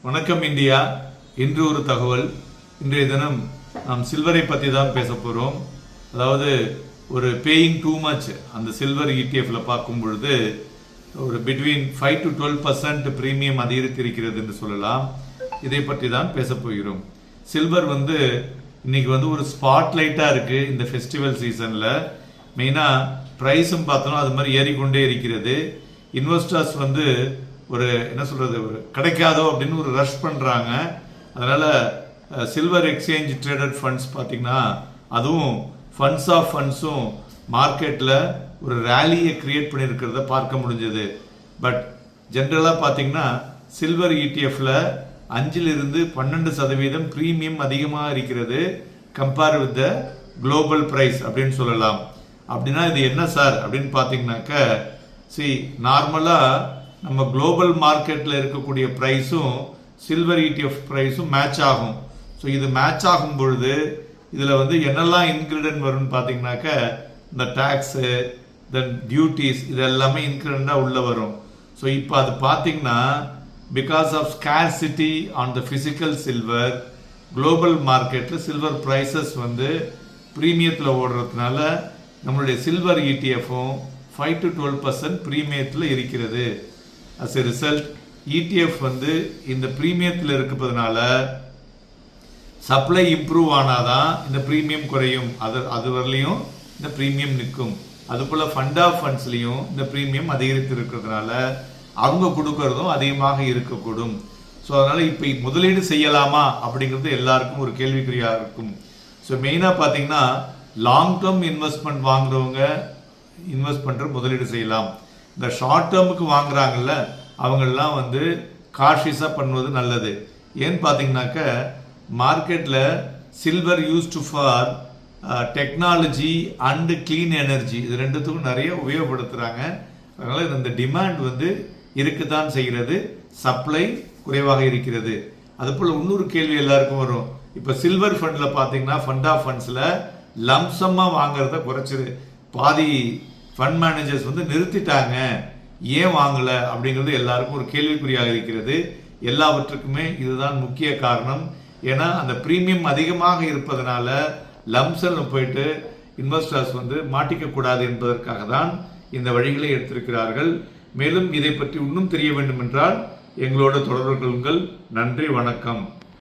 வணக்கம் இந்தியா. இன்று ஒரு தகவல். இன்றைய தினம் நாம் சில்வரை பற்றி தான் பேச போகிறோம். அதாவது ஒரு பேயிங் டூ மச் அந்த சில்வர் இடிஎஃப்ல பார்க்கும் பொழுது ஒரு பிட்வீன் 5 to 12% பிரீமியம் அதிகரித்திருக்கிறது என்று சொல்லலாம். இதை பற்றி தான் பேச போகிறோம். சில்வர் இன்னைக்கு ஒரு ஸ்பாட்லைட்டாக இருக்குது இந்த ஃபெஸ்டிவல் சீசனில். மெயினாக ப்ரைஸும் பார்த்தோன்னா அது மாதிரி ஏறிக்கொண்டே இருக்கிறது. இன்வெஸ்டர்ஸ் ஒரு என்ன சொல்கிறது, ஒரு கிடைக்காதோ அப்படின்னு ஒரு ரஷ் பண்ணுறாங்க. அதனால் சில்வர் எக்ஸ்சேஞ்ச் ட்ரேடட் ஃபண்ட்ஸ் பார்த்திங்கன்னா அதுவும் ஃபண்ட்ஸ் ஆஃப் ஃபண்ட்ஸும் மார்க்கெட்டில் ஒரு ரேலியை க்ரியேட் பண்ணியிருக்கிறத பார்க்க முடிஞ்சது. பட் ஜென்ரலாக பார்த்திங்கன்னா சில்வர் இடிஎஃப்ல 5 to 12% ப்ரீமியம் அதிகமாக இருக்கிறது compare with the global price அப்படின்னு சொல்லலாம். அப்படின்னா இது என்ன சார் அப்படின்னு பார்த்தீங்கன்னாக்க, நார்மலாக நம்ம குளோபல் மார்க்கெட்டில் இருக்கக்கூடிய ப்ரைஸும் சில்வர் இடிஎஃப் ப்ரைஸும் மேட்ச் ஆகும். ஸோ இது மேட்ச் ஆகும் பொழுது இதில் என்னெல்லாம் இன்க்ரீடியன்ட் வரும்னு பார்த்தீங்கன்னாக்க, இந்த டேக்ஸு தென் டியூட்டிஸ் இது எல்லாமே இன்க்ரீடியண்டாக உள்ளே வரும். ஸோ இப்போ அது பார்த்தீங்கன்னா because of scarcity on the physical silver, global மார்க்கெட்டில் சில்வர் ப்ரைஸஸ் ப்ரீமியத்தில் ஓடுறதுனால நம்மளுடைய சில்வர் இடிஎஃப்பும் 5 to 12% ப்ரீமியத்தில் இருக்கிறது. அஸ் எ ரிசல்ட் இடிஎஃப் இந்த ப்ரீமியத்தில் இருப்பதனால சப்ளை இம்ப்ரூவ் ஆனாதான் இந்த ப்ரீமியம் குறையும். அது வரலையும் இந்த ப்ரீமியம் நிற்கும். அதுபோல் ஃபண்ட் ஆஃப் ஃபண்ட்ஸ்லையும் இந்த ப்ரீமியம் அதிகரித்து இருக்கிறதுனால அவங்க கொடுக்கறதும் அதிகமாக இருக்கக்கூடும். ஸோ அதனால் இப்போ முதலீடு செய்யலாமா அப்படிங்கிறது எல்லாருக்கும் ஒரு கேள்விக்குறியாக இருக்கும். ஸோ மெயினாக பார்த்தீங்கன்னா லாங் டேர்ம் இன்வெஸ்ட்மெண்ட் வாங்குறவங்க இன்வெஸ்ட் பண்ணுற முதலீடு செய்யலாம். இந்த ஷார்ட் டேர்முக்கு வாங்குறாங்கல்ல அவங்களெலாம் காஷியஸாக பண்ணுவது நல்லது. ஏன்னு பார்த்தீங்கன்னாக்க மார்க்கெட்டில் silver used for technology and clean energy இது ரெண்டுத்துக்கும் நிறைய உபயோகப்படுத்துகிறாங்க. அதனால் இந்த டிமாண்ட் இருக்குதான் செய்கிறது, சப்ளை குறைவாக இருக்கிறது. அதுபோல் இன்னொரு கேள்வி எல்லாருக்கும் வரும். இப்போ சில்வர் ஃபண்டில் பார்த்தீங்கன்னா ஃபண்ட் ஆஃப் ஃபண்ட்ஸில் லம்சமாக வாங்குறத குறைச்சிரு, பாதி ஃபண்ட் மேனேஜர்ஸ் நிறுத்திட்டாங்க, ஏன் வாங்கலை அப்படிங்கிறது எல்லாருக்கும் ஒரு கேள்விக்குறியாக இருக்கிறது. எல்லாவற்றுக்குமே இதுதான் முக்கிய காரணம். ஏன்னா அந்த ப்ரீமியம் அதிகமாக இருப்பதனால லம்சல் போயிட்டு இன்வெஸ்டர்ஸ் மாட்டிக்கக்கூடாது என்பதற்காக தான் இந்த வழிகளை எடுத்திருக்கிறார்கள். மேலும் இதை பற்றி இன்னும் தெரிய வேண்டும் என்றால் எங்களோட தொடர்பு கொள்ளுங்கள். நன்றி, வணக்கம்.